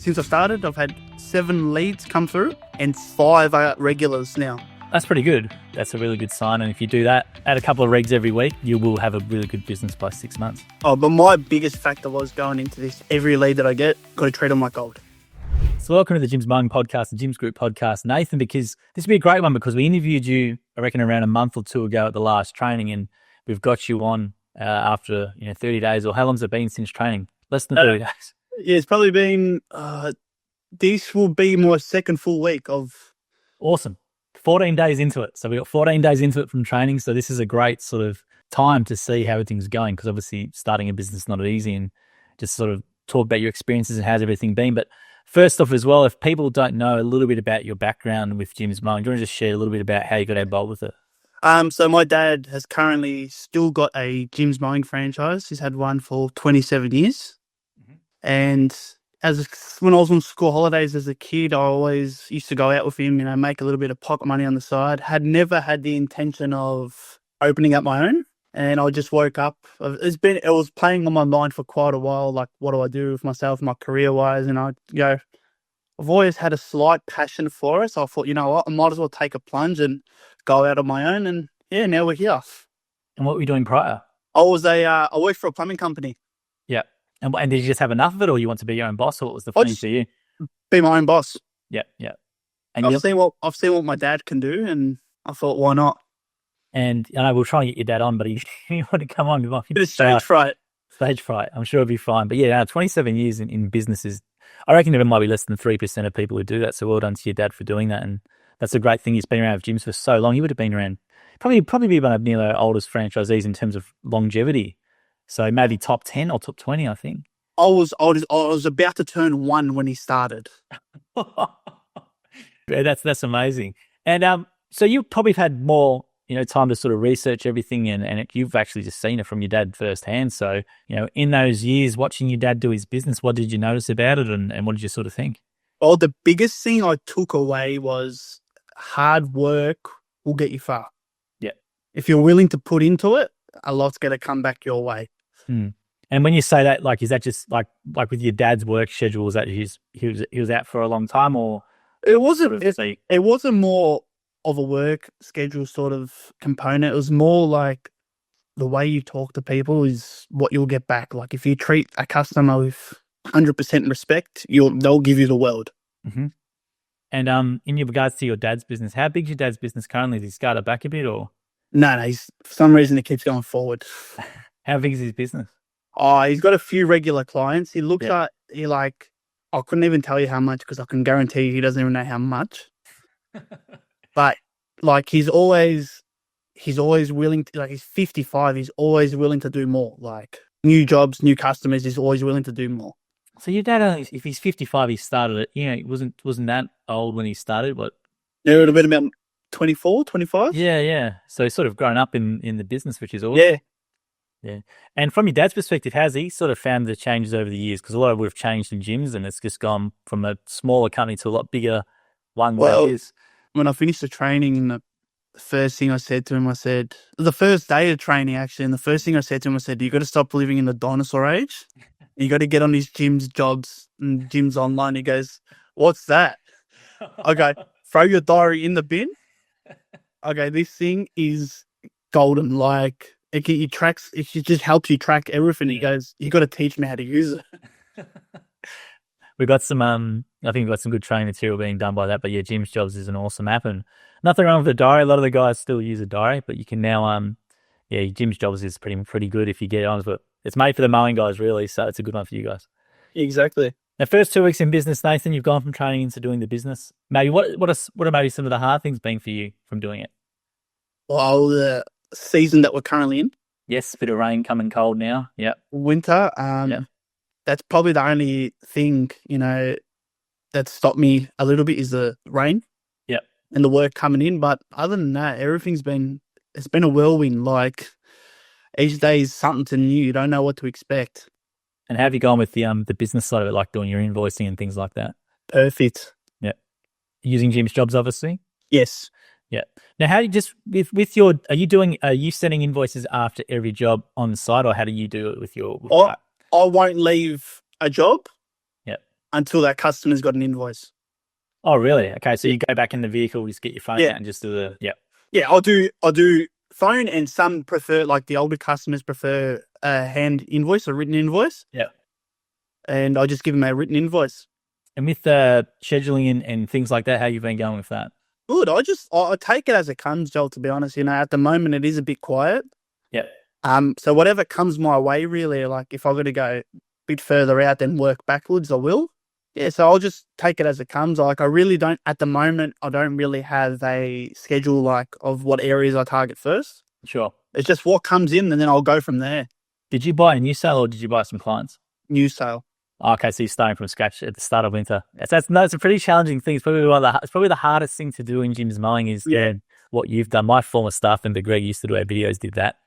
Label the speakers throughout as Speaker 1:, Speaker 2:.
Speaker 1: since I started, I've had 7 leads come through and 5 are regulars now.
Speaker 2: That's pretty good. That's a really good sign. And if you do that, add a couple of regs every week, you will have a really good business by 6 months.
Speaker 1: Oh, but my biggest factor was going into this. Every lead that I get, got to treat them like gold.
Speaker 2: So welcome to the Jim's Mowing podcast, the Jim's Group podcast, Nathan, because this will be a great one because we interviewed you, I reckon, around a month or two ago at the last training, and we've got you on after 30 days, or how long has it been since training? Less than 30 days.
Speaker 1: Yeah, it's probably been, this will be my second full week of...
Speaker 2: Awesome. 14 days into it. So we got 14 days into it from training. So this is a great sort of time to see how everything's going, because obviously starting a business is not easy, and just sort of talk about your experiences and how's everything been. But first off as well, if people don't know a little bit about your background with Jim's Mowing, do you want to just share a little bit about how you got involved with it?
Speaker 1: So my dad has currently still got a Jim's Mowing franchise. He's had one for 27 years. And when I was on school holidays as a kid, I always used to go out with him, make a little bit of pocket money on the side. Had never had the intention of opening up my own. And I just woke up. It was playing on my mind for quite a while, like, what do I do with myself, my career-wise? And I've always had a slight passion for it. So I thought, you know what, I might as well take a plunge and go out on my own. And yeah, now we're here.
Speaker 2: And what were you doing prior?
Speaker 1: I worked for a plumbing company.
Speaker 2: Yeah. And did you just have enough of it, or you want to be your own boss, or what was the thing for you?
Speaker 1: Be my own boss.
Speaker 2: Yeah, yeah. And
Speaker 1: I've seen what my dad can do, and I thought, why not?
Speaker 2: And I know we'll try and get your dad on, but he want to come on.
Speaker 1: Bit of stage fright.
Speaker 2: Stage fright. I'm sure it'll be fine. But yeah, 27 years in businesses, I reckon there might be less than 3% of people who do that. So well done to your dad for doing that. And that's a great thing. He's been around with gyms for so long. He would have been around, probably be one of near the oldest franchisees in terms of longevity. So maybe top 10 or top 20, I think.
Speaker 1: I was about to turn 1 when he started.
Speaker 2: Yeah, that's amazing. And so you probably have had more, time to sort of research everything, and you've actually just seen it from your dad firsthand. So, in those years watching your dad do his business, what did you notice about it, and what did you sort of think?
Speaker 1: Well, the biggest thing I took away was hard work will get you far.
Speaker 2: Yeah.
Speaker 1: If you're willing to put into it, a lot's going to come back your way.
Speaker 2: And when you say that, like, is that just like with your dad's work schedule? Is that he was out for a long time, or
Speaker 1: it wasn't? It wasn't more of a work schedule sort of component. It was more like the way you talk to people is what you'll get back. Like, if you treat a customer with 100% respect, they'll give you the world.
Speaker 2: Mm-hmm. And in regards to your dad's business, how big is your dad's business currently? Has he scaled it back a bit, or?
Speaker 1: No, for some reason it keeps going forward.
Speaker 2: How big is his business?
Speaker 1: Oh, he's got a few regular clients. He looks at, I couldn't even tell you how much, because I can guarantee you he doesn't even know how much. But like, he's always willing to, like, he's 55, he's always willing to do more. Like, new jobs, new customers, he's always willing to do more.
Speaker 2: So your dad, if he's 55, he started it, he wasn't that old when he started, what?
Speaker 1: Yeah, it would have been about 24, 25.
Speaker 2: Yeah. So he's sort of grown up in the business, which is awesome.
Speaker 1: Yeah.
Speaker 2: Yeah. And from your dad's perspective, how's he sort of found the changes over the years? Because a lot of it would have changed in gyms, and it's just gone from a smaller company to a lot bigger one.
Speaker 1: Well, when I finished the training, the first thing I said to him, the first day of training actually, and the first thing I said to him, you got to stop living in the dinosaur age. You got to get on these gyms jobs and gyms online. He goes, what's that? I go, throw your diary in the bin. Okay, this thing is golden. Like, it just helps you track everything. He goes, you got to teach me how to use it.
Speaker 2: We've got some, I think we've got some good training material being done by that. But yeah, Jim's Jobs is an awesome app, and nothing wrong with the diary. A lot of the guys still use a diary, but you can now, Jim's Jobs is pretty good if you get on with it. It's made for the mowing guys, really, so it's a good one for you guys.
Speaker 1: Exactly.
Speaker 2: Now, first 2 weeks in business, Nathan, you've gone from training into doing the business. Maybe what are maybe some of the hard things been for you from doing it?
Speaker 1: Well, the season that we're currently in.
Speaker 2: Yes, a bit of rain coming cold now. Yeah.
Speaker 1: Winter. That's probably the only thing, that stopped me a little bit is the rain.
Speaker 2: Yep.
Speaker 1: And the work coming in. But other than that, it's been a whirlwind. Like, each day is something new. You don't know what to expect.
Speaker 2: And how have you gone with the business side of it, like doing your invoicing and things like that?
Speaker 1: Perfect.
Speaker 2: Yeah. Using Jim's Jobs, obviously?
Speaker 1: Yes.
Speaker 2: Yeah. Now, how do you just are you sending invoices after every job on the site, or how do you do it with your?
Speaker 1: I won't leave a job until that customer's got an invoice.
Speaker 2: Oh, really? Okay, so you go back in the vehicle, just get your phone
Speaker 1: Yeah.
Speaker 2: out and just do the
Speaker 1: Yeah, I'll do phone, and some prefer, like the older customers prefer a hand invoice or written invoice.
Speaker 2: Yeah.
Speaker 1: And I just give them a written invoice.
Speaker 2: And with scheduling and things like that, how you been going with that?
Speaker 1: Good. I take it as it comes, Joel, to be honest. At the moment it is a bit quiet.
Speaker 2: Yeah.
Speaker 1: So whatever comes my way, really, like if I've got to go a bit further out then work backwards, I will. Yeah, so I'll just take it as it comes. Like I really don't, at the moment, I don't really have a schedule like of what areas I target first.
Speaker 2: Sure.
Speaker 1: It's just what comes in and then I'll go from there.
Speaker 2: Did you buy a new sale or did you buy some clients?
Speaker 1: New sale.
Speaker 2: Okay, so you're starting from scratch at the start of winter. It's a pretty challenging thing. It's probably the hardest thing to do in Jim's Mowing is what you've done. My former staff member Greg used to do our videos, did that,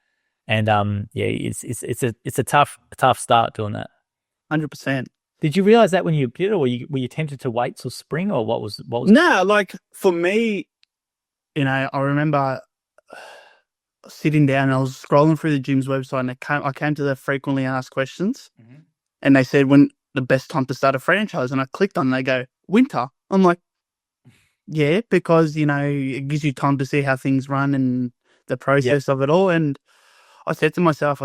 Speaker 2: and it's a tough start doing that.
Speaker 1: 100%.
Speaker 2: Did you realize that when you did it, or were you tempted to wait till spring, or what was?
Speaker 1: No, like for me, I remember sitting down and I was scrolling through the gym's website and I came to the frequently asked questions, and they said when the best time to start a franchise, and I clicked on and they go winter. I'm like, yeah, because it gives you time to see how things run and the process of it all. And I said to myself,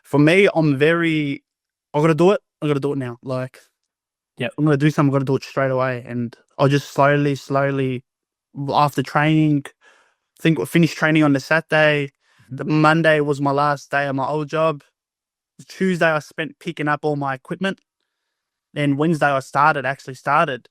Speaker 1: for me, I got to do it. I got to do it now. Like, I'm going to do something. I got to do it straight away. And I just slowly, after training, I think we finished training on the Saturday. The Monday was my last day of my old job. Tuesday, I spent picking up all my equipment. Then Wednesday, I actually started.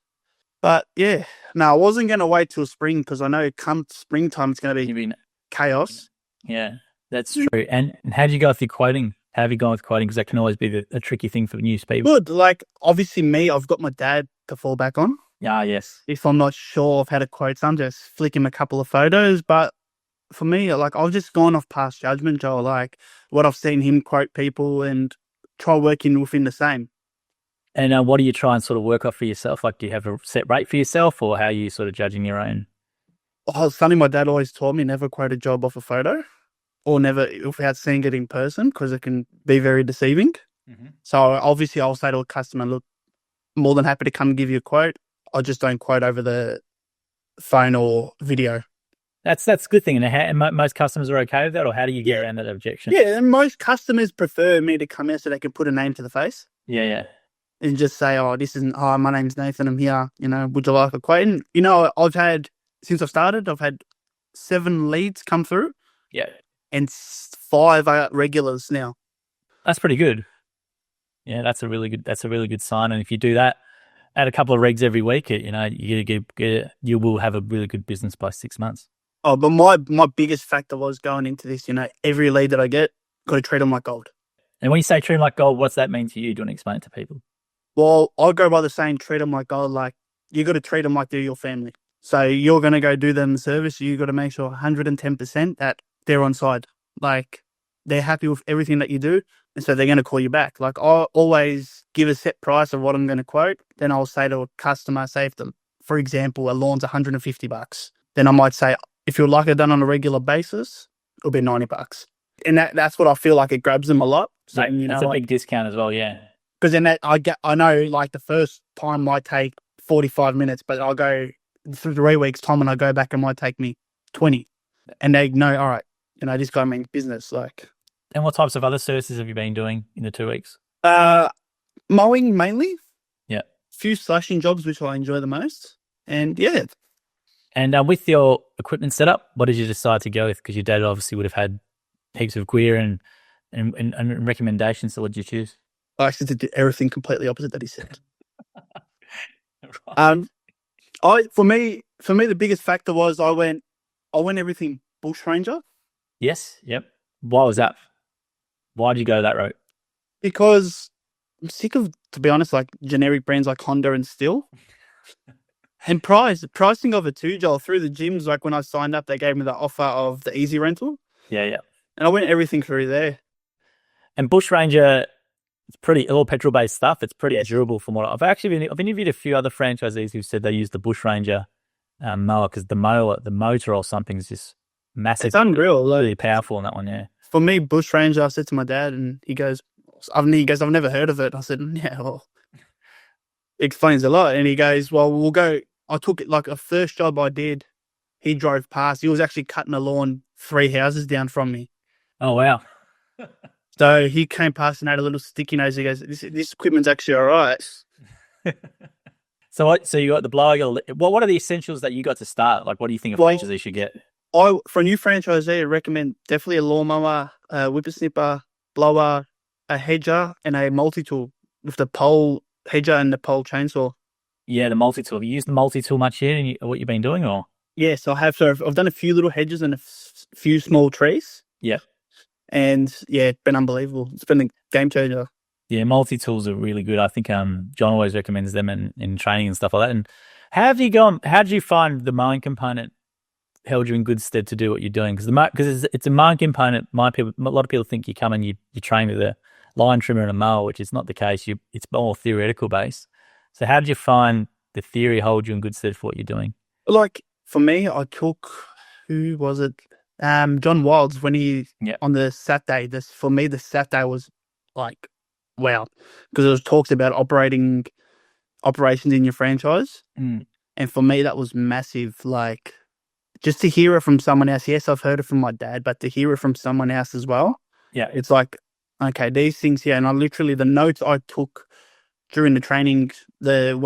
Speaker 1: But yeah, no, I wasn't going to wait till spring because I know come springtime, it's going to be chaos.
Speaker 2: Yeah, that's true. And how do you go with your quoting? How have you gone with quoting? Because that can always be a tricky thing for new people.
Speaker 1: Good. Like, obviously I've got my dad to fall back on.
Speaker 2: Ah, yes.
Speaker 1: If I'm not sure of how to quote some, just flick him a couple of photos. But for me, like, I've just gone off past judgment, Joel. Like, what I've seen him quote people and try working within the same.
Speaker 2: And what do you try and sort of work off for yourself? Like, do you have a set rate for yourself, or how are you sort of judging your own?
Speaker 1: Oh, something my dad always taught me, never quote a job off a photo or never without seeing it in person because it can be very deceiving. So obviously I'll say to a customer, look, more than happy to come and give you a quote. I just don't quote over the phone or video.
Speaker 2: That's a good thing. And most customers are okay with that, or how do you get around that objection?
Speaker 1: Yeah, and most customers prefer me to come here so they can put a name to the face.
Speaker 2: Yeah.
Speaker 1: And just say, my name's Nathan, I'm here, would you like a quote? And, since I've started, I've had 7 leads come through.
Speaker 2: Yeah.
Speaker 1: And 5 are regulars now.
Speaker 2: That's pretty good. Yeah, that's a really good sign. And if you do that, add a couple of regs every week, you will have a really good business by 6 months.
Speaker 1: Oh, but my biggest factor was going into this, every lead that I get, got to treat them like gold.
Speaker 2: And when you say treat them like gold, what's that mean to you? Do you want to explain it to people?
Speaker 1: Well, I go by the saying, treat them like gold. Like, you got to treat them like they're your family. So you're going to go do them service. You got to make sure 110% that they're on side. Like, they're happy with everything that you do. And so they're going to call you back. Like, I always give a set price of what I'm going to quote. Then I'll say to a customer, say if them, for example, a lawn's $150. Then I might say, if you'd like it done on a regular basis, it'll be $90. And that's what I feel like it grabs them a lot. So,
Speaker 2: that's a big discount as well, yeah.
Speaker 1: Because then I know like the first time might take 45 minutes, but I'll go 3 weeks time and I go back and might take me 20. And they know, all right, this guy means business. Like.
Speaker 2: And what types of other services have you been doing in the 2 weeks?
Speaker 1: Mowing mainly.
Speaker 2: Yeah.
Speaker 1: Few slashing jobs, which I enjoy the most. And yeah.
Speaker 2: And with your equipment setup, what did you decide to go with? Because your dad obviously would have had heaps of gear and recommendations. So what did you choose?
Speaker 1: I actually did everything completely opposite that he said. Right. For me, the biggest factor was I went everything bush ranger.
Speaker 2: Yes. Yep. Why was that? Why did you go that route?
Speaker 1: Because I'm sick of, to be honest, like generic brands like Honda and Stihl. And pricing of it too, Joel, through the gyms, like when I signed up, they gave me the offer of the easy rental.
Speaker 2: Yeah.
Speaker 1: And I went everything through there.
Speaker 2: And Bush Ranger, it's pretty all petrol based stuff. It's pretty durable from what I've interviewed a few other franchisees who said they use the Bush Ranger mower because the motor or something is just massive.
Speaker 1: It's unreal.
Speaker 2: Really powerful in that one, yeah.
Speaker 1: For me, Bush Ranger, I said to my dad and he goes, I've never heard of it. I said, yeah, well, explains a lot. And he goes, well, we'll go. I took it like a first job I did. He drove past. He was actually cutting a lawn 3 houses down from me.
Speaker 2: Oh, wow.
Speaker 1: So he came past and had a little sticky nose. He goes, this equipment's actually all right.
Speaker 2: So you got the blower. What are the essentials that you got to start? Like, what do you think a franchisee should get?
Speaker 1: For a new franchisee, I recommend definitely a lawnmower, a whippersnipper, blower, a hedger, and a multi-tool with the pole hedger and the pole chainsaw.
Speaker 2: Yeah, the multi-tool. Have you used the multi-tool much yet in what you've been doing, or?
Speaker 1: Yes, I have. So I've done a few little hedges and a few small trees.
Speaker 2: Yeah.
Speaker 1: And yeah, it's been unbelievable. It's been a game changer.
Speaker 2: Yeah, multi-tools are really good. I think John always recommends them in training and stuff like that. And how did you find the mowing component held you in good stead to do what you're doing? Because it's a mowing component. A lot of people think you come and you train with a line trimmer and a mower, which is not the case. It's more theoretical based. So how did you find the theory hold you in good stead for what you're doing?
Speaker 1: Like for me, I took, who was it? John Wilds, when on the Saturday. For me, the Saturday was like, wow, because it was talks about operations in your franchise, and for me that was massive. Like, just to hear it from someone else. Yes, I've heard it from my dad, but to hear it from someone else as well.
Speaker 2: Yeah,
Speaker 1: it's like, okay, these things here, and the notes I took during the training, the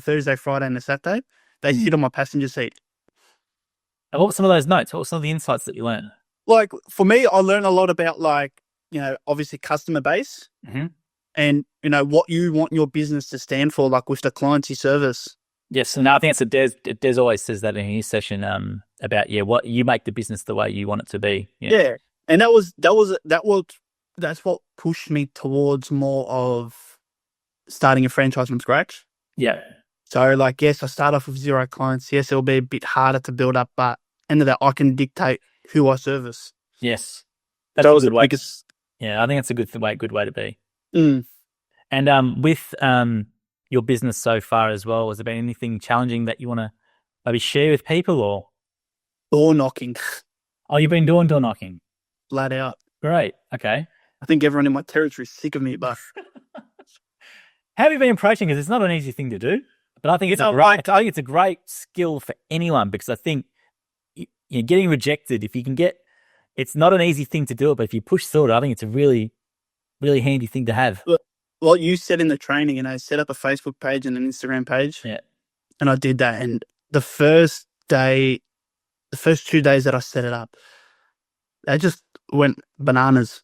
Speaker 1: Thursday, Friday, and the Saturday, they sit on my passenger seat.
Speaker 2: And what were some of those notes? What were some of the insights that you learned?
Speaker 1: Like, for me, I learned a lot about, like, obviously customer base, and, what you want your business to stand for, like with the clients you service.
Speaker 2: Yes, and I think it's Des always says that in his session about what you make the business the way you want it to be.
Speaker 1: Yeah. And that's what pushed me towards more of starting a franchise from scratch.
Speaker 2: Yeah.
Speaker 1: So, like, yes, I start off with 0 clients. Yes, it'll be a bit harder to build up, but end of that, I can dictate who I service.
Speaker 2: Yes, that's a good way. Yeah, I think it's a good way to be. And with your business so far as well, has there been anything challenging that you want to maybe share with people, or
Speaker 1: door knocking?
Speaker 2: Oh, you've been doing door knocking,
Speaker 1: flat out.
Speaker 2: Great. Okay.
Speaker 1: I think everyone in my territory is sick of me, but
Speaker 2: how have you been approaching? Because it's not an easy thing to do. But I think it's a great skill for anyone, because I think you're getting rejected. If you can it's not an easy thing to do it, but if you push through it, I think it's a really, really handy thing to have.
Speaker 1: Well, you said in the training, set up a Facebook page and an Instagram page.
Speaker 2: Yeah.
Speaker 1: And I did that. And the first 2 days that I set it up, they just went bananas.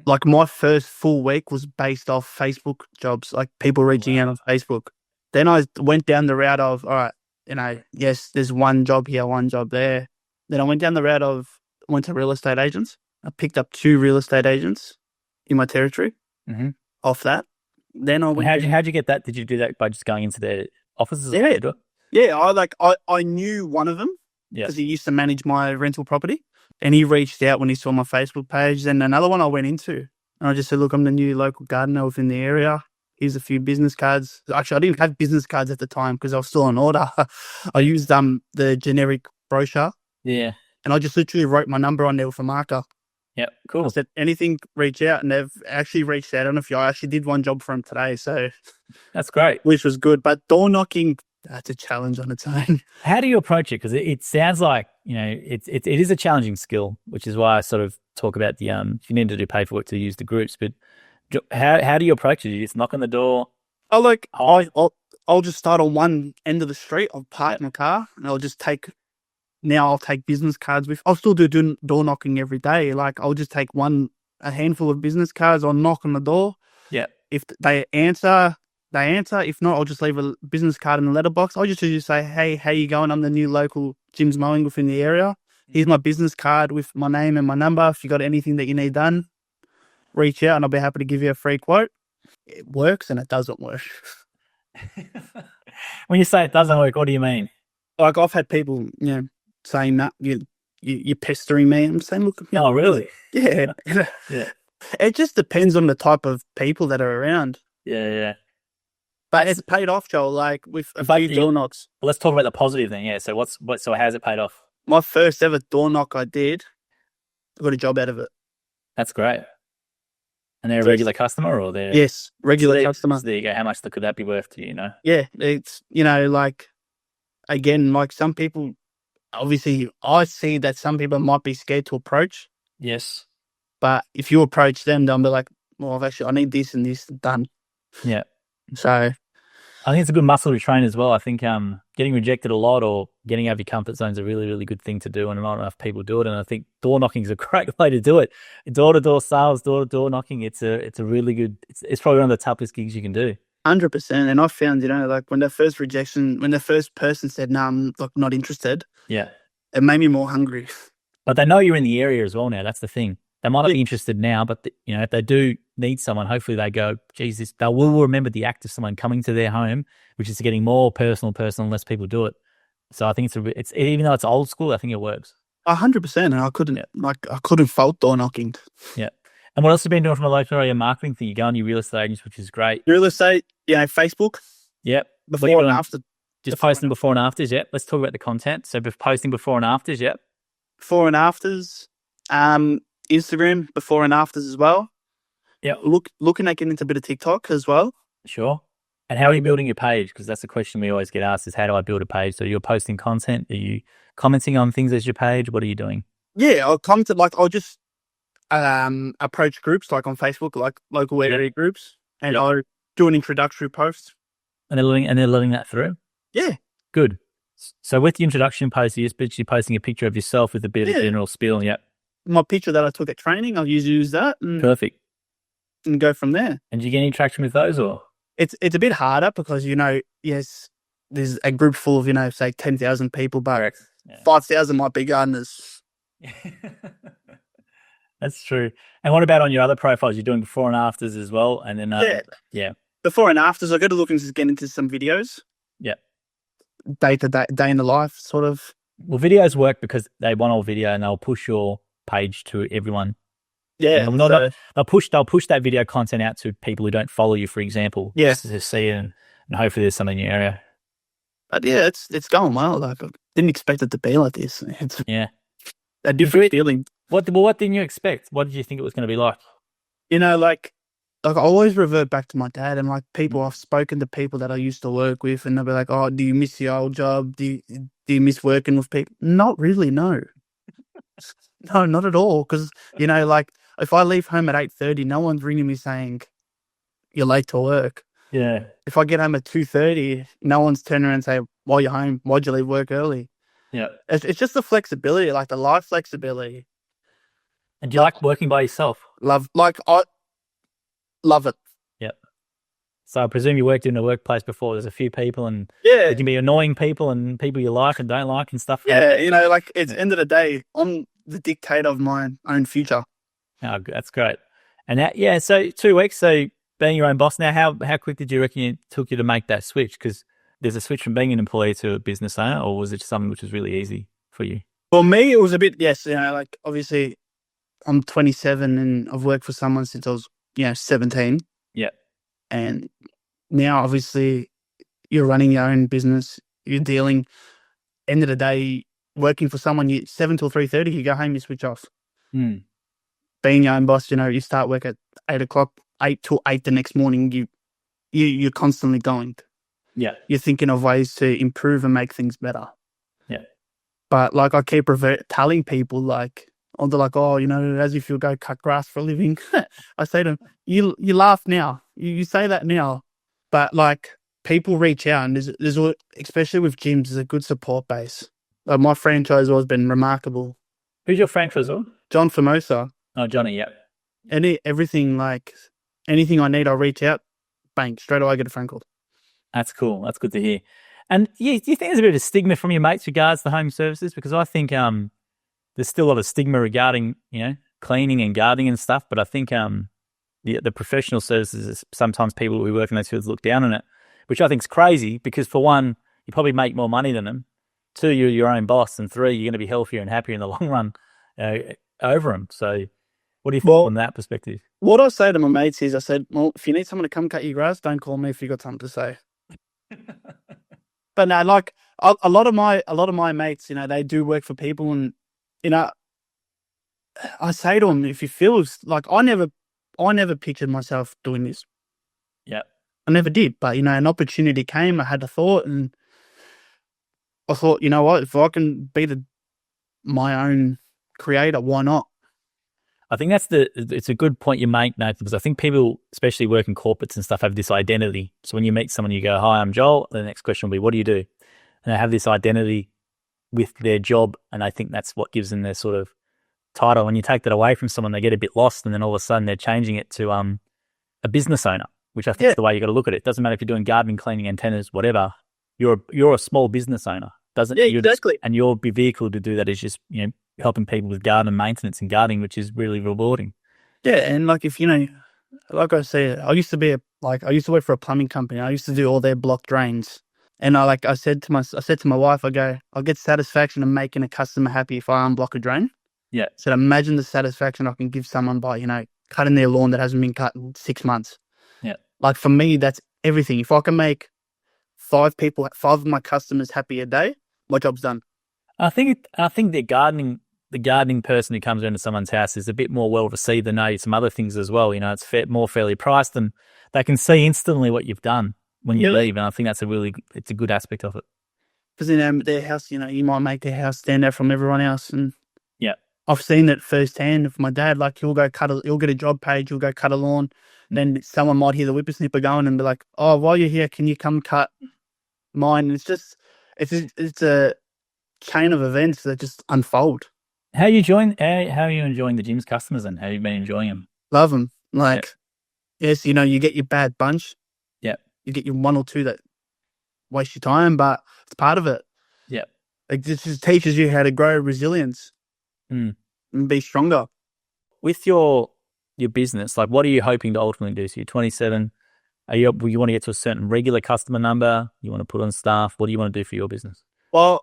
Speaker 1: Like, my first full week was based off Facebook jobs, like people reaching out on Facebook. Then I went down the route of, all right, yes, there's one job here, one job there. Then I went down the route went to real estate agents. I picked up 2 real estate agents in my territory off that. Then I went.
Speaker 2: How'd you get that? Did you do that by just going into their offices?
Speaker 1: Yeah. I knew one of them because he used to manage my rental property, and he reached out when he saw my Facebook page. Then another one I went into, and I just said, look, I'm the new local gardener within the area. Here's a few business cards. Actually, I didn't have business cards at the time because I was still on order. I used the generic brochure.
Speaker 2: Yeah.
Speaker 1: And I just literally wrote my number on there with a marker.
Speaker 2: Yep, cool.
Speaker 1: I said, anything, reach out. And they've actually reached out. I don't know if I actually did one job for them today. So
Speaker 2: that's great.
Speaker 1: Which was good. But door knocking, that's a challenge on its own.
Speaker 2: How do you approach it? Because it sounds like, it is a challenging skill, which is why I sort of talk about the, if you need to do paperwork to use the groups, but how do you approach it? You just knock on the door?
Speaker 1: I'll just start on one end of the street. I'll park my car and I'll take business cards I'll still do door knocking every day. Like, I'll just take a handful of business cards. I'll knock on the door.
Speaker 2: Yeah.
Speaker 1: If they answer. If not, I'll just leave a business card in the letterbox. I'll just say, hey, how you going? I'm the new local Jim's Mowing within the area. Here's my business card with my name and my number. If you got anything that you need done, reach out and I'll be happy to give you a free quote. It works and it doesn't work.
Speaker 2: When you say it doesn't work, what do you mean?
Speaker 1: Like, I've had people, saying that you're pestering me. I'm saying, look.
Speaker 2: Oh, really?
Speaker 1: Yeah.
Speaker 2: Yeah.
Speaker 1: It just depends on the type of people that are around.
Speaker 2: Yeah.
Speaker 1: But it's paid off, Joel, like with a few door knocks.
Speaker 2: Well, let's talk about the positive then. Yeah. So so how's it paid off?
Speaker 1: My first ever door knock I got a job out of it.
Speaker 2: That's great. And they're a regular customer, or they're
Speaker 1: Yes, regular customer.
Speaker 2: So there you go. How much could that be worth to you?
Speaker 1: Yeah, it's like again, like some people. Obviously, I see that some people might be scared to approach,
Speaker 2: Yes.
Speaker 1: but if you approach them, they'll be like, "Well, actually, I need this and this done."
Speaker 2: Yeah.
Speaker 1: So
Speaker 2: I think it's a good muscle to train as well. I think getting rejected a lot or getting out of your comfort zone is a really, really good thing to do, and not enough people do it. And I think door knocking is a great way to do it. Door to door sales, door to door knocking. It's a really good. It's probably one of the toughest gigs you can do.
Speaker 1: 100%. And I found, like when the first person said, "No, I'm not interested,"
Speaker 2: Yeah.
Speaker 1: it made me more hungry.
Speaker 2: But they know you're in the area as well now. That's the thing. They might not be interested now, but if they do need someone, hopefully they go, "Jesus," they will remember the act of someone coming to their home, which is getting more personal, unless people do it. So I think it's even though it's old school, I think it works.
Speaker 1: 100%. And I couldn't fault door knocking.
Speaker 2: Yeah. And what else have you been doing from a local area marketing thing? You go on your real estate agents, which is great.
Speaker 1: Real estate, Facebook.
Speaker 2: Yep.
Speaker 1: Before and after.
Speaker 2: Just posting before and afters. Yep. Let's talk about the content. So posting before and afters. Yep.
Speaker 1: Before and afters. Instagram before and afters as well.
Speaker 2: Yeah.
Speaker 1: Looking at getting into a bit of TikTok as well.
Speaker 2: Sure. And how are you building your page? Because that's the question we always get asked: is how do I build a page? So you're posting content. Are you commenting on things as your page? What are you doing?
Speaker 1: Yeah, I'll comment. I'll just approach groups like on Facebook, like local area groups, and I'll do an introductory post.
Speaker 2: And they're letting that through.
Speaker 1: Yeah,
Speaker 2: good. So with the introduction post, you're basically posting a picture of yourself with a bit of general spiel. Yep. My
Speaker 1: picture that I took at training, I'll use that.
Speaker 2: Perfect.
Speaker 1: And go from there.
Speaker 2: And do you get any traction with those, or?
Speaker 1: It's a bit harder because yes, there's a group full of say 10,000 people, but 5,000 might be gardeners.
Speaker 2: That's true. And what about on your other profiles? You're doing before and afters as well, and then
Speaker 1: before and afters. I got to look and get into some videos.
Speaker 2: Yeah,
Speaker 1: day in the life, sort of.
Speaker 2: Well, videos work because they want all video, and they'll push your page to everyone.
Speaker 1: Yeah,
Speaker 2: they'll push that video content out to people who don't follow you, for example.
Speaker 1: Yeah,
Speaker 2: just to see it, and hopefully there's something in your area.
Speaker 1: But yeah, it's going well. Like I didn't expect it to be like this. It's
Speaker 2: a different feeling. What didn't you expect? What did you think it was going to be like?
Speaker 1: Like I always revert back to my dad, and like people, I've spoken to people that I used to work with, and they'll be like, "Oh, do you miss your old job? Do you miss working with people?" Not really, no. No, not at all. Because like if I leave home at 8:30, no one's ringing me saying you're late to work.
Speaker 2: Yeah.
Speaker 1: If I get home at 2:30, no one's turning around and saying, "While you're home, why'd you leave work early?"
Speaker 2: Yeah.
Speaker 1: It's just the flexibility, like the life flexibility.
Speaker 2: And do you like working by yourself?
Speaker 1: I love it.
Speaker 2: Yep. So I presume you worked in a workplace before. There's a few people, and there can be annoying people and people you like and don't like and stuff.
Speaker 1: Yeah, like at the end of the day, I'm the dictator of my own future.
Speaker 2: Oh, that's great. And that, so 2 weeks. So being your own boss now, how quick did you reckon it took you to make that switch? Because there's a switch from being an employee to a business owner, or was it something which was really easy for you?
Speaker 1: For me, it was a bit, yes. Like obviously I'm 27 and I've worked for someone since I was, 17.
Speaker 2: Yeah.
Speaker 1: And now obviously you're running your own business. You're dealing, end of the day, working for someone, 7 till 3:30, you go home, you switch off. Being your own boss, you start work at 8 o'clock, 8 till 8 the next morning, you're constantly going.
Speaker 2: Yeah.
Speaker 1: You're thinking of ways to improve and make things better.
Speaker 2: Yeah.
Speaker 1: But like I keep telling people, like, they're like, "Oh, as if you'll go cut grass for a living." I say to them, you laugh now. You say that now. But like people reach out, and there's especially with gyms, there's a good support base. Like my franchise has been remarkable.
Speaker 2: Who's your franchisor?
Speaker 1: John Formosa.
Speaker 2: Oh, Johnny, yeah.
Speaker 1: Everything, like anything I need, I'll reach out, bang, straight away I get a phone call.
Speaker 2: That's cool. That's good to hear. And do you think there's a bit of a stigma from your mates regards to home services? Because I think there's still a lot of stigma regarding, cleaning and gardening and stuff. But I think the professional services, sometimes people who work in those fields look down on it, which I think is crazy because for one, you probably make more money than them. 2, you're your own boss. And 3, you're going to be healthier and happier in the long run over them. So what do you think from that perspective?
Speaker 1: What I say to my mates is, I said, well, if you need someone to come cut your grass, don't call me if you got something to say. But no, like a lot of my mates, they do work for people, and I say to them, if you feel like I I never pictured myself doing this.
Speaker 2: Yeah.
Speaker 1: I never did. But, an opportunity came. I had a thought, and I thought, you know what? If I can be my own creator, why not?
Speaker 2: I think it's a good point you make, Nathan, because I think people, especially working corporates and stuff, have this identity. So when you meet someone, you go, "Hi, I'm Joel." The next question will be, "What do you do?" And they have this identity with their job, and I think that's what gives them their sort of title. When you take that away from someone, they get a bit lost, and then all of a sudden they're changing it to a business owner, which I think is the way you got to look at it. It doesn't matter if you're doing gardening, cleaning, antennas, whatever. You're a small business owner, doesn't?
Speaker 1: Yeah, exactly.
Speaker 2: And your vehicle to do that is just helping people with garden maintenance and gardening, which is really rewarding.
Speaker 1: Yeah, and like if like I said, I used to work for a plumbing company. I used to do all their block drains, and I said to my wife, I'll get satisfaction of making a customer happy if I unblock a drain.
Speaker 2: Yeah.
Speaker 1: So imagine the satisfaction I can give someone by cutting their lawn that hasn't been cut in 6 months.
Speaker 2: Yeah.
Speaker 1: Like for me, that's everything. If I can make 5 of my customers happy a day, my job's done.
Speaker 2: I think the gardening person who comes into someone's house is a bit more well received than maybe some other things as well. It's more fairly priced, and they can see instantly what you've done when you leave. And I think it's a good aspect of it.
Speaker 1: Because their house, you might make their house stand out from everyone else, and
Speaker 2: yeah,
Speaker 1: I've seen it firsthand. With my dad, like he'll get a job page, he'll go cut a lawn. Then someone might hear the whippersnipper going and be like, "Oh, while you're here, can you come cut mine?" And it's a chain of events that just unfold.
Speaker 2: How are you enjoying the gym's customers, and how have you been enjoying them?
Speaker 1: Love them. Yes, you get your bad bunch.
Speaker 2: Yeah.
Speaker 1: You get your 1 or 2 that waste your time, but it's part of it.
Speaker 2: Yeah.
Speaker 1: Like this just teaches you how to grow resilience and be stronger.
Speaker 2: With your business, like what are you hoping to ultimately do? So you're 27. You want to get to a certain regular customer number? You want to put on staff? What do you want to do for your business?
Speaker 1: Well,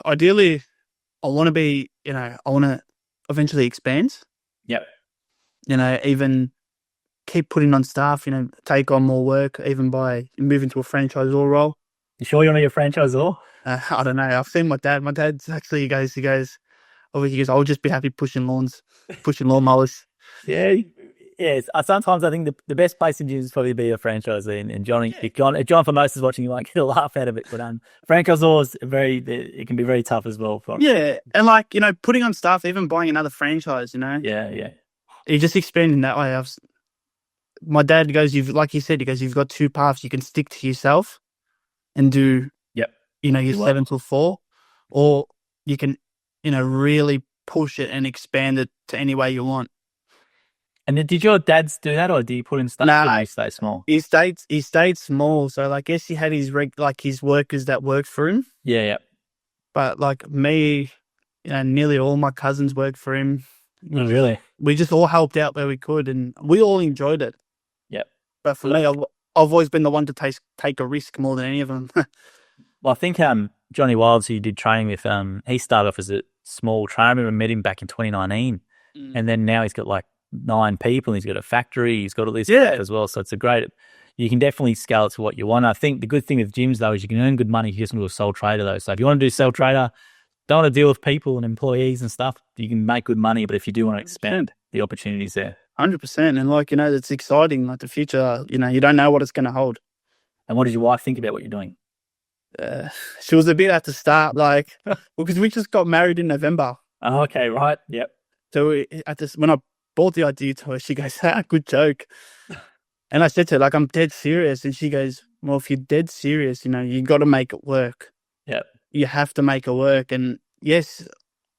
Speaker 1: ideally, I want to be, I want to eventually expand.
Speaker 2: Yep.
Speaker 1: Even keep putting on staff, take on more work, even by moving to a franchisor role.
Speaker 2: You sure you want to be a franchisor?
Speaker 1: I don't know. I've seen my dad. My dad's actually, he goes, I'll just be happy pushing lawnmowers.
Speaker 2: Yeah. Yes. Sometimes I think the best place in gym is probably be a franchisee. And Johnny, if John for most is watching, you might get a laugh out of it. But franchisors, it can be very tough as well.
Speaker 1: Yeah. And putting on staff, even buying another franchise,
Speaker 2: Yeah, yeah.
Speaker 1: You just expanding that way. My dad goes, like you said, you've got 2 paths. You can stick to yourself and do, your 7 till 4, or you can, really push it and expand it to any way you want.
Speaker 2: And then did your dads do that, or did you put in stuff?
Speaker 1: No,
Speaker 2: he stayed small.
Speaker 1: He stayed small. So I guess he had his his workers that worked for him.
Speaker 2: Yeah, yeah.
Speaker 1: But like me, nearly all my cousins worked for him.
Speaker 2: Oh, really?
Speaker 1: We just all helped out where we could, and we all enjoyed it.
Speaker 2: Yep.
Speaker 1: But for me, I've always been the one to take a risk more than any of them.
Speaker 2: Well, I think Johnny Wilds, who you did training with, he started off as a small trainer. I remember I met him back in 2019, and then now he's got like 9 people. And he's got a factory. He's got all this stuff as well. So it's you can definitely scale it to what you want. I think the good thing with gyms though is you can earn good money if you just do a sole trader though. So if you want to do sole trader, don't want to deal with people and employees and stuff, you can make good money. But if you do want to expand, the opportunity's there.
Speaker 1: 100%. And it's exciting. Like the future, you don't know what it's going to hold.
Speaker 2: And what did your wife think about what you're doing?
Speaker 1: She was a bit at the start, because we just got married in November.
Speaker 2: Oh, okay, right. Yep.
Speaker 1: So when I brought the idea to her, she goes, "Good joke." And I said to her, I'm dead serious. And she goes, "Well, if you're dead serious, you got to make it work.
Speaker 2: Yep.
Speaker 1: You have to make it work." And yes,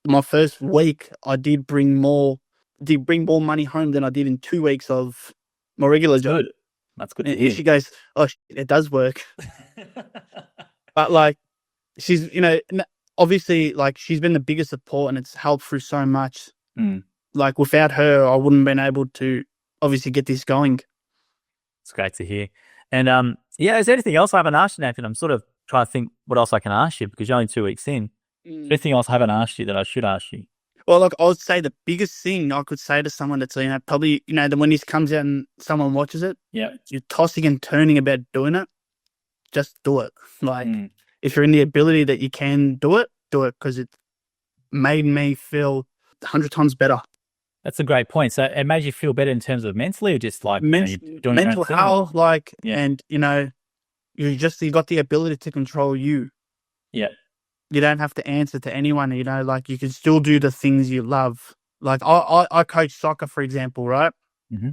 Speaker 1: my first week, I did bring more money home than I did in 2 weeks of my regular job.
Speaker 2: Good. That's good to hear.
Speaker 1: She goes, "Oh, it does work." But she's, obviously she's been the biggest support and it's helped through so much. Without her, I wouldn't have been able to obviously get this going.
Speaker 2: It's great to hear. And is there anything else I haven't asked you, Nathan? I'm sort of trying to think what else I can ask you because you're only 2 weeks in. Is there anything else I haven't asked you that I should ask you?
Speaker 1: Well, I would say the biggest thing I could say to someone that's, probably, when this comes out and someone watches it, you're tossing and turning about doing it, just do it. If you're in the ability that you can do it because it made me feel 100 times better.
Speaker 2: That's a great point. So it made you feel better in terms of mentally, or just like you're doing your own
Speaker 1: Mental
Speaker 2: thing?
Speaker 1: health, like,
Speaker 2: Yeah.
Speaker 1: and you got the ability to control you.
Speaker 2: Yeah.
Speaker 1: You don't have to answer to anyone, like you can still do the things you love. Like I coach soccer, for example, right?
Speaker 2: Mm-hmm.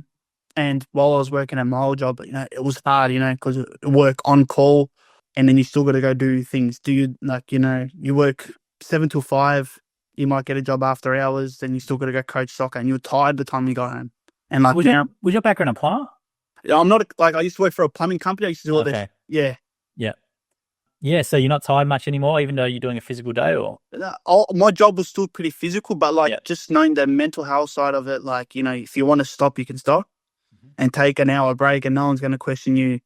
Speaker 1: And while I was working at my old job, it was hard, because work on call, and then you still got to go do things. You work 7 to 5, you might get a job after hours, then you still got to go coach soccer, and you're tired the time you go home. And like
Speaker 2: Was your background a plumber?
Speaker 1: I'm not like I used to work for a plumbing company. I used to do all
Speaker 2: Okay.
Speaker 1: this. Yeah.
Speaker 2: Yeah. Yeah. So you're not tired much anymore, even though you're doing a physical day, or?
Speaker 1: My job was still pretty physical, but
Speaker 2: Yeah.
Speaker 1: just knowing the mental health side of it, if you want to stop, you can stop and take an hour break, and no one's going to question you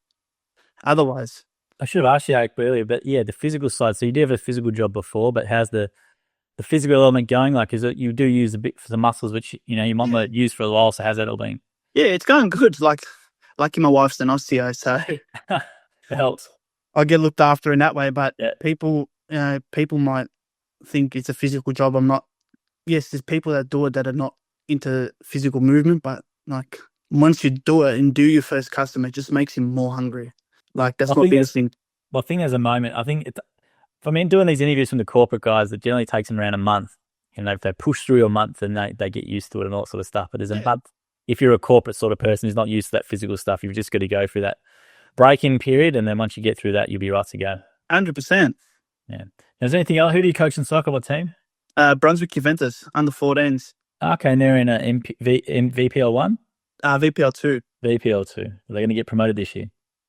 Speaker 1: otherwise.
Speaker 2: I should have asked you earlier, but yeah, the physical side. So you did have a physical job before, but how's the physical element going? Like, is it you do use a bit for the muscles, which you might not use for a while. So how's that all been?
Speaker 1: Yeah, it's going good. Lucky my wife's an osteo, so
Speaker 2: It helps.
Speaker 1: I get looked after in that way. But
Speaker 2: Yeah.
Speaker 1: people might think it's a physical job. I'm not. Yes, there's people that do it that are not into physical movement, but like once you do it and do your first customer, it just makes him more hungry. Like that's my biggest thing.
Speaker 2: Well, I think there's a moment. I think doing these interviews from the corporate guys, it generally takes them around a month. If they push through a month, then they get used to it and all that sort of stuff. But there's a month. If you're a corporate sort of person who's not used to that physical stuff, you've just got to go through that break-in period, and then once you get through that, you'll be right to go.
Speaker 1: 100%.
Speaker 2: Yeah. Is there anything else? Who do you coach in soccer? What team?
Speaker 1: Brunswick Juventus, under 14s.
Speaker 2: Okay, and they're in a VPL 1?
Speaker 1: VPL 2.
Speaker 2: VPL 2. Are they going to get promoted this year?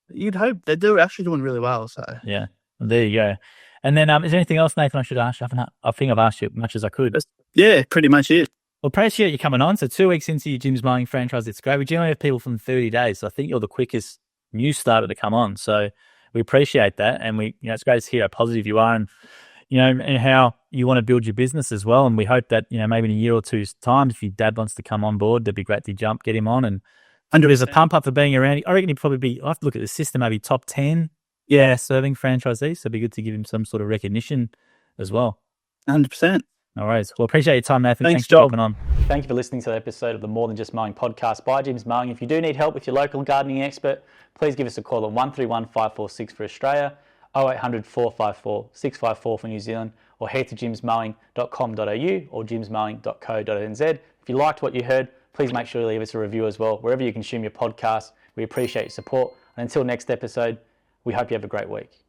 Speaker 1: You'd hope. They're actually doing really well. So
Speaker 2: yeah, well, there you go. And then is there anything else, Nathan, I should ask you? I think I've asked you as much as I could.
Speaker 1: Yeah, pretty much it.
Speaker 2: Well, appreciate you coming on. So 2 weeks into your Jim's Mowing franchise, it's great. We generally have people from 30 days. So I think you're the quickest new starter to come on. So we appreciate that. And it's great to hear how positive you are and how you want to build your business as well. And we hope that, maybe in a year or two's time, if your dad wants to come on board, that'd be great to get him on. And there's a pump up for being around. I reckon he'd probably be, I have to look at the system, maybe top 10 serving franchisees. So it'd be good to give him some sort of recognition as well.
Speaker 1: 100%.
Speaker 2: No worries. Well, appreciate your time, Nathan.
Speaker 1: Thanks
Speaker 2: for
Speaker 1: Job.
Speaker 2: coming on. Thank you for listening to the episode of the More Than Just Mowing podcast by Jim's Mowing. If you do need help with your local gardening expert, please give us a call at 131 546 for Australia, 0800 454 654 for New Zealand, or head to jimsmowing.com.au or jimsmowing.co.nz. If you liked what you heard, please make sure you leave us a review as well, wherever you consume your podcast. We appreciate your support. And until next episode, we hope you have a great week.